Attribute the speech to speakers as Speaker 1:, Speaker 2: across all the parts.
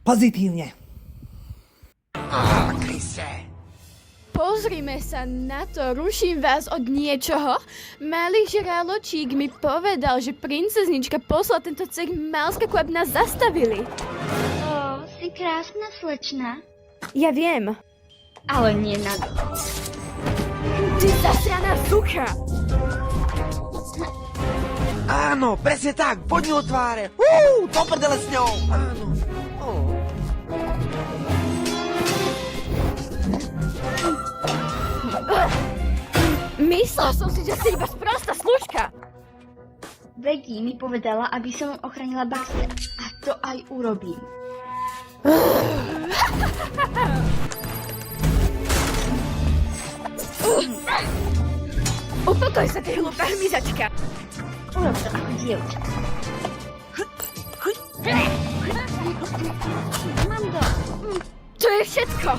Speaker 1: Pozitívne.
Speaker 2: Kriste.
Speaker 3: Pozrime sa na to, ruším vás od niečoho. Malý žraločík mi povedal, že princeznička poslala tento cech Malskaku, aby nás zastavili.
Speaker 4: Ó, si krásna slečna.
Speaker 3: Ja viem.
Speaker 4: Ale nie na to.
Speaker 3: Ty zasraná sucha!
Speaker 2: Áno, presne tak, poď mi od tváre. Do prdele s ňou. Áno.
Speaker 3: Myslel som si, že si iba sprostá služka.
Speaker 4: Becky mi povedala, aby som ochránila Baxter. A to aj urobím.
Speaker 3: Upokoj sa, ty hlúpa hmyzačka.
Speaker 4: Urob to ako dievča. Mám to.
Speaker 3: To je všetko.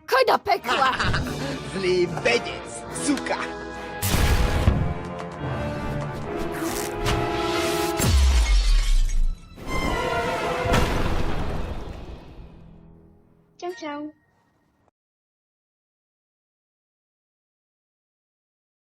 Speaker 3: Choď do pekla.
Speaker 2: Zlý vedec, suka.
Speaker 4: Čau, čau.